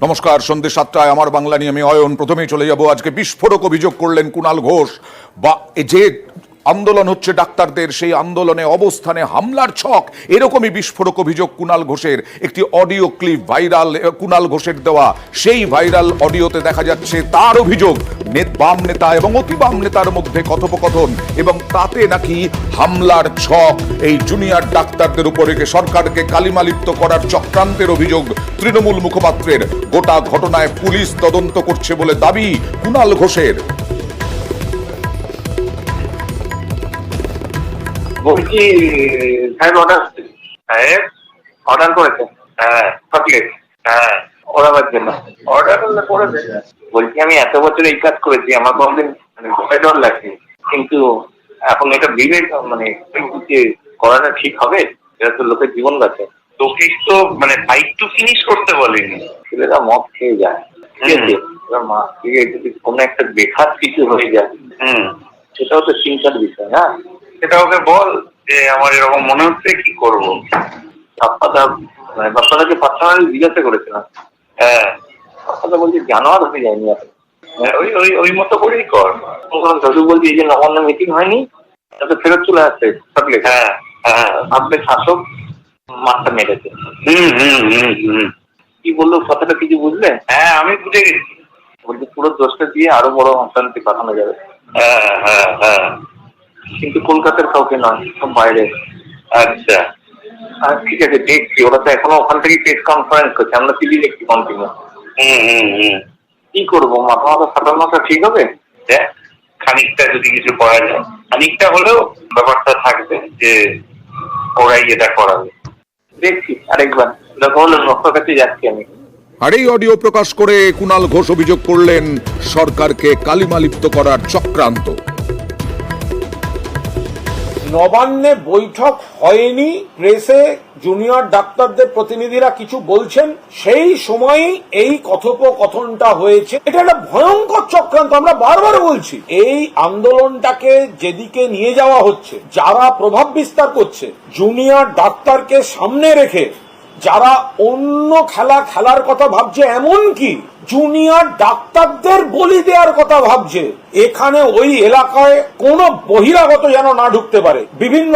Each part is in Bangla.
নমস্কার, সন্ধ্যে 7টায় আমার বাংলা নিয়ে আমি অয়ন। প্রথমেই চলে যাব, আজকে বিস্ফোরক অভিযোগ করলেন কুণাল ঘোষ। বা যে আন্দোলন হচ্ছে ডাক্তারদের, সেই আন্দোলনে অবস্থানে হামলার ছক, এরকমই বিস্ফোরক অভিযোগ কুণাল ঘোষের। একটি অডিও ক্লিপ ভাইরাল, কুণাল ঘোষের দেওয়া। সেই ভাইরাল অডিওতে দেখা যাচ্ছে তার অভিযোগ বাম নেতা এবং অতি বাম নেতার মধ্যে কথোপকথন, এবং তাতে নাকি হামলার ছক এই জুনিয়র ডাক্তারদের উপরে সরকারকে কালিমালিপ্ত করার চক্রান্তের অভিযোগ তৃণমূল মুখপাত্রের। গোটা ঘটনায় পুলিশ তদন্ত করছে বলে দাবি কুণাল ঘোষের। বলছি সাহেব অর্ডার করেছে। হ্যাঁ চকলেট, হ্যাঁ ওরাবার জন্য অর্ডার করে দেয়। বলছি আমি এত বছর এই কাজ করেছি, আমার কোনদিন ভয় ডর লাগছে, কিন্তু এখন এটা বিবেক করাটা ঠিক হবে? এটা তো লোকের জীবন গেছে। তোকে তো ফাইট টু ফিনিশ করতে বলেনি, ছেলেরা মদ খেয়ে যায়, ঠিক আছে? এবার মা থেকে যদি কোনো একটা বেখাত কিছু হয়ে যায়, সেটাও তো চিন্তার বিষয়। হ্যাঁ সেটা ওকে বল যে আমার এরকম মনে হচ্ছে, কি করবো। বাপ্পাদাকে পার্সোনালি জিজ্ঞাসা করেছিলাম। হ্যাঁ বাপ্পাদা বলছে জানোয়ার হয়ে যায়নি এখন, ওই ওই ওই মতো করেই কর। দাদু বলছি এই যে নবান্ন মিটিং হয়নি, তাতে ফেরত চলে আসছে থাকলে। হ্যাঁ হ্যাঁ ভাববে শাসক মাথা মেরেছে। কি বললো কথাটা কিছু বুঝলে? হ্যাঁ আমি বুঝে গেছি। বলছি পুরো দোষটা দিয়ে আরো বড় অশান্তি পাঠানো যাবে। হ্যাঁ হ্যাঁ হ্যাঁ, কিন্তু কলকাতার কাউকে নয়, সব বাইরে। আচ্ছা ঠিক আছে, দেখছি। ওরা তো এখনো ওখান থেকে প্রেস কনফারেন্স করছে, আমরা টিভি দেখছি কন্টিনিউ। কি করবো, মাথা ফাটানোটা ঠিক হবে? দেখ খানিকটা যদি কিছু করা যায়, খানিকটা হলেও ব্যাপারটা থাকবে যে ওরাই এটা করাবে। দেখছি আরেকবার দেখা হলে রক্তের কাছে যাচ্ছি আমি। আর এই অডিও প্রকাশ করে কুণাল ঘোষ অভিযোগ করলেন সরকারকে কালিমালিপ্ত করার চক্রান্ত। নবান্নে বৈঠক হয়নি, প্রেসে জুনিয়র ডাক্তারদের প্রতিনিধিরা কিছু বলছেন, সেই সময়ই এই কথোপকথনটা হয়েছে। এটা একটা ভয়ঙ্কর চক্রান্ত, আমরা বারবার বলছি। এই আন্দোলনটাকে যেদিকে নিয়ে যাওয়া হচ্ছে, যারা প্রভাব বিস্তার করছে, জুনিয়র ডাক্তারকে সামনে রেখে যারা অন্য খেলার কথা ভাবছে, এমনকি জুনিয়র ডাক্তারদের বলি দেওয়ার কথা ভাবছে, এখানে ওই এলাকায় কোনো বহিরাগত যেন না ঢুকতে পারে। বিভিন্ন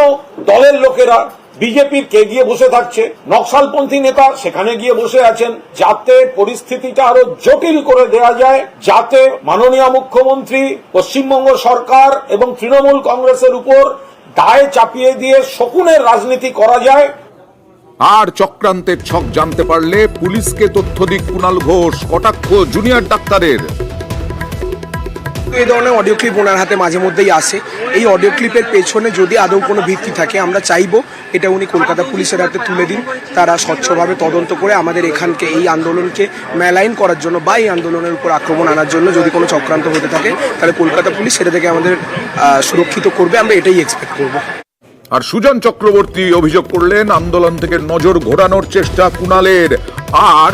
দলের লোকেরা, বিজেপির কে গিয়ে বসে থাকছে, নকশালপন্থী নেতা সেখানে গিয়ে বসে আছেন, যাতে পরিস্থিতিটা আরো জটিল করে দেয়া যায়, যাতে মাননীয় মুখ্যমন্ত্রী, পশ্চিমবঙ্গ সরকার এবং তৃণমূল কংগ্রেসের উপর দায় চাপিয়ে দিয়ে শকুনের রাজনীতি করা যায়। আর চক্রান্তের ছক জানতে পারলে পুলিশকে তথ্য দিক কুণাল ঘোষ, কটাক্ষ জুনিয়র ডাক্তারের। এই ধরনের অডিও ক্লিপ ওনার হাতে মাঝে মধ্যেই আসে। এই অডিও ক্লিপের পেছনে যদি আদৌ কোনো ভিত্তি থাকে, আমরা চাইবো এটা উনি কলকাতা পুলিশের হাতে তুলে দিন। তারা স্বচ্ছভাবে তদন্ত করে আমাদের এখানকে এই আন্দোলনকে মেলাইন করার জন্য বা এই আন্দোলনের উপর আক্রমণ আনার জন্য যদি কোনো চক্রান্ত হতে থাকে, তাহলে কলকাতা পুলিশ সেটা থেকে আমাদের সুরক্ষিত করবে, আমরা এটাই এক্সপেক্ট করবো। আর সুজন চক্রবর্তী অভিযোগ করলেন আন্দোলন থেকে নজর ঘোরানোর চেষ্টা কুণালের। আর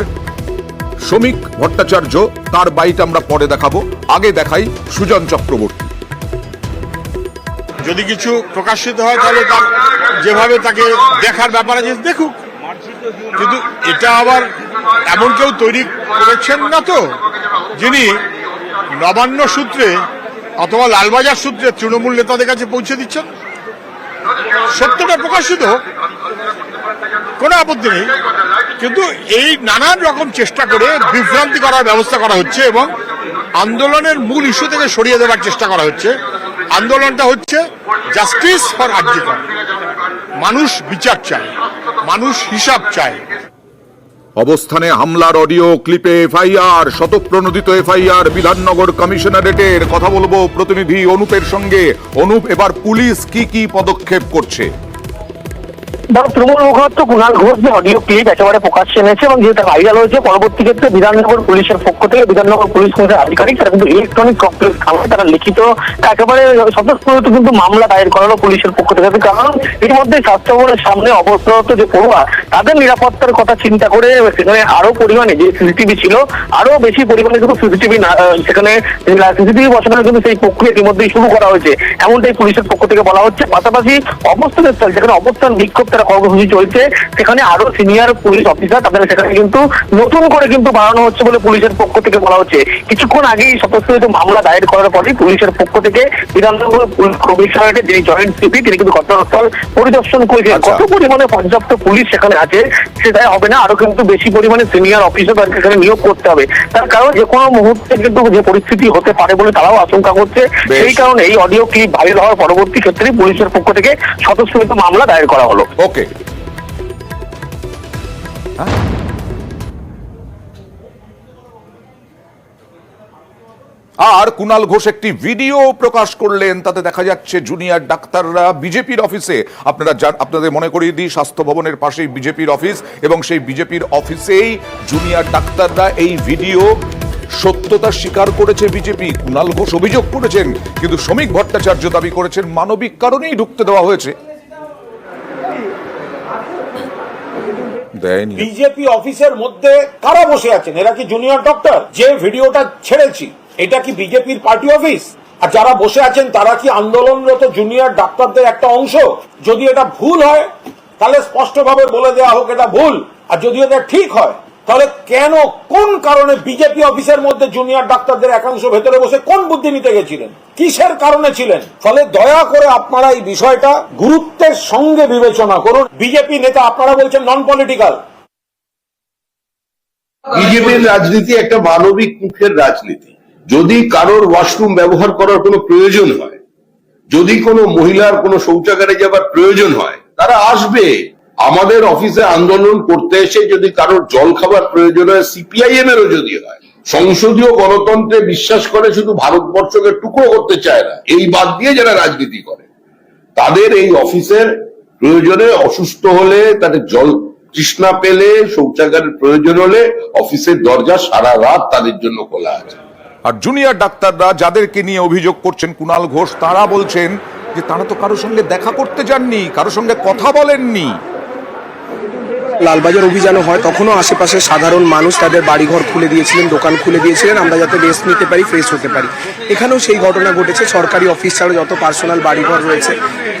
শ্রমিক ভট্টাচার্য, তার বাইট আমরা পরে দেখাবো, আগে দেখাই সুজন চক্রবর্তী। যদি কিছু প্রকাশিত হয় তাহলে তার যেভাবে তাকে দেখার ব্যাপারে যে দেখুক, কিন্তু এটা আবার এমন কেউ তৈরি করেছেন না তো যিনি নবান্ন সূত্রে অথবা লালবাজার সূত্রে তৃণমূল নেতাদের কাছে পৌঁছে দিচ্ছেন। সত্যটা প্রকাশিত হোক, কোনো আপত্তি নেই, কিন্তু এই নানান রকম চেষ্টা করে বিভ্রান্তি করার ব্যবস্থা করা হচ্ছে এবং আন্দোলনের মূল ইস্যু থেকে সরিয়ে দেওয়ার চেষ্টা করা হচ্ছে। আন্দোলনটা হচ্ছে জাস্টিস ফর আর.জি. কর। মানুষ বিচার চায়, মানুষ হিসাব চায়। অবস্থানে হামলার অডিও ক্লিপে এফআইআর, শতপ্রণোদিত এফআইআর বিধাননগর কমিশনারেটের। কথা বলবো প্রতিনিধি অনুপের সঙ্গে। অনুপ, এবার পুলিশ কি কি পদক্ষেপ করছে? তৃণমূল মুখপাত্র কুণাল ঘোষ যে অডিও ক্লিপ একেবারে প্রকাশ্যে এনেছে এবং যেটা ভাইরাল হয়েছে, পরবর্তী ক্ষেত্রে বিধাননগর পুলিশের পক্ষ থেকে, বিধাননগর পুলিশ পুলিশের আধিকারিক, তারা কিন্তু ইলেকট্রনিক কমপ্লেক্স থানায় তারা লিখিত একেবারে স্বতঃস্ফূর্ত কিন্তু মামলা দায়ের করালো পুলিশের পক্ষ থেকে। কারণ ইতিমধ্যে স্বাস্থ্য ভবনের সামনে অবস্থারত যে পড়ুয়া, তাদের নিরাপত্তার কথা চিন্তা করে সেখানে আরো পরিমাণে যে সিসিটিভি ছিল, আরো বেশি পরিমাণে কিন্তু সিসিটিভি সেখানে সিসিটিভি বসানোর কিন্তু সেই প্রক্রিয়া ইতিমধ্যেই শুরু করা হয়েছে, এমনটাই পুলিশের পক্ষ থেকে বলা হচ্ছে। পাশাপাশি অবস্থানের স্থল, যেখানে অবস্থান বিক্ষোভ একটা কর্মসূচি চলছে, সেখানে আরো সিনিয়র পুলিশ অফিসার তাদের সেখানে কিন্তু নতুন করে কিন্তু বাড়ানো হচ্ছে বলে পুলিশের পক্ষ থেকে বলা হচ্ছে। কিছুক্ষণ আগেই স্বতঃস্ফূর্ত মামলা দায়ের করার পরেই পুলিশের পক্ষ থেকে বিধাননগর কমিশনারেটের যে জয়েন্ট সিপি তিনি কিন্তু ঘটনাস্থল পরিদর্শন করেছেন। কত পরিমাণে পর্যাপ্ত পুলিশ সেখানে আছে সেটাই হবে না, আরো কিন্তু বেশি পরিমাণে সিনিয়র অফিসার সেখানে নিয়োগ করতে হবে। তার কারণ যে কোনো মুহূর্তে কিন্তু যে পরিস্থিতি হতে পারে বলে তারাও আশঙ্কা করছে। সেই কারণে এই অডিও ক্লিপ ভাইরাল হওয়ার পরবর্তী ক্ষেত্রে পুলিশের পক্ষ থেকে স্বতঃস্ফূর্ত মামলা দায়ের করা হলো। ওকে, আর কুণাল ঘোষ একটি ভিডিও প্রকাশ করলেন, তাতে দেখা যাচ্ছে জুনিয়র ডাক্তাররা বিজেপির অফিসে, আপনাদের মনে করিয়ে দিই, স্বাস্থ্য ভবনের পাশেই বিজেপির অফিস, এবং সেই বিজেপির অফিসেই জুনিয়র ডাক্তাররা এই ভিডিও সত্যতা স্বীকার করেছে বিজেপি। কুণাল ঘোষ অভিযোগ করেছেন, কিন্তু শ্রমিক ভট্টাচার্য দাবি করেছেন মানবিক কারণেই ঢুকতে দেওয়া হয়েছে। বিজেপি অফিসের মধ্যে কারা বসে আছেন? এরা কি জুনিয়র ডক্টর? যে ভিডিওটা ছেড়েছি এটা কি বিজেপির পার্টি অফিস? আর যারা বসে আছেন তারা কি আন্দোলনরত জুনিয়র ডাক্তারদের একটা অংশ? যদি এটা ভুল হয় তাহলে স্পষ্টভাবে বলে দেওয়া হোক এটা ভুল, আর যদি এটা ঠিক হয় তাহলে কেন, কোন কারণে বিজেপি অফিসের মধ্যে জুনিয়র ডাক্তারদের একাংশ ভেতরে বসে কোন বুদ্ধি নিতে গেছিলেন, কিসের কারণে ছিলেন? ফলে দয়া করে আপনারা এই বিষয়টা গুরুত্বের সঙ্গে বিবেচনা করুন। বিজেপি নেতা আপনারা বলছেন নন পলিটিক্যাল। বিজেপির রাজনীতি একটা মানবিক মুখের রাজনীতি। যদি কারোর ওয়াশরুম ব্যবহার করার কোনো প্রয়োজন হয়, যদি কোনো মহিলার কোনো শৌচাগারে যাবার প্রয়োজন হয়, তারা আসবে। আমাদের অফিসে আন্দোলন করতে এসে যদি কারোর জল খাবার প্রয়োজন হয়, সিপিআইএম এরও যদি হয়, সংসদীয় গণতন্ত্রে বিশ্বাস করে, শুধু ভারতবর্ষকে টুকরো করতে চায় না, এই বাদ দিয়ে যারা রাজনীতি করে, তাদের এই অফিসের প্রয়োজনে, অসুস্থ হলে, তাদের জল তৃষ্ণা পেলে, শৌচাগারের প্রয়োজন হলে অফিসের দরজা সারা রাত তাদের জন্য খোলা আছে। আর জুনিয়র ডাক্তাররা যাদেরকে নিয়ে অভিযোগ করছেন কুণাল ঘোষ, তারা বলছেন যে তারা তো কারোর সঙ্গে দেখা করতে যাননি, কারোর সঙ্গে কথা বলেননি। লালবাজার অভিযানও হয়, তখনও আশেপাশে সাধারণ মানুষ তাদের বাড়িঘর খুলে দিয়েছিলেন, দোকান খুলে দিয়েছিলেন, আমরা যাতে রেস্ট নিতে পারি, ফ্রেশ হতে পারি। এখানেও সেই ঘটনা ঘটেছে। সরকারি অফিস ছাড়া যত পার্সোনাল বাড়িঘর রয়েছে,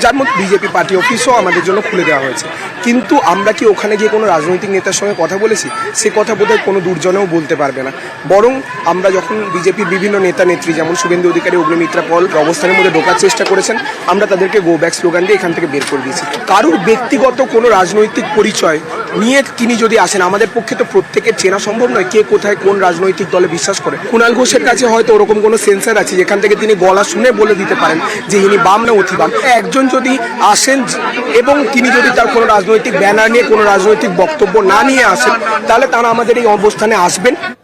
যার মধ্যে বিজেপি পার্টি অফিসও আমাদের জন্য খুলে দেওয়া হয়েছে। কিন্তু আমরা কি ওখানে গিয়ে কোনো রাজনৈতিক নেতার সঙ্গে কথা বলেছি? সে কথা বোধহয় কোনো দুর্জনেও বলতে পারবে না। বরং আমরা যখন বিজেপির বিভিন্ন নেতা নেত্রী যেমন শুভেন্দু অধিকারী, অগ্নিমিত্রা পল অবস্থানের মধ্যে ঢোকার চেষ্টা করেছেন, আমরা তাদেরকে গো ব্যাক স্লোগান দিয়ে এখান থেকে বের করে দিয়েছি। কারোর ব্যক্তিগত কোনো রাজনৈতিক পরিচয় নিয়ে তিনি যদি আসেন, আমাদের পক্ষে তো প্রত্যেকের চেনা সম্ভব নয় কে কোথায় কোন রাজনৈতিক দলে বিশ্বাস করে। কুণাল ঘোষের কাছে হয়তো ওরকম কোনো সেন্সার আছে যেখান থেকে তিনি গলা শুনে বলে দিতে পারেন যে ইনি বাম না অতি বাম। একজন যদি আসেন এবং তিনি যদি তার কোনো রাজনৈতিক ব্যানার নিয়ে, কোনো রাজনৈতিক বক্তব্য না নিয়ে আসেন, তাহলে তারা আমাদের এই অবস্থানে আসবেন।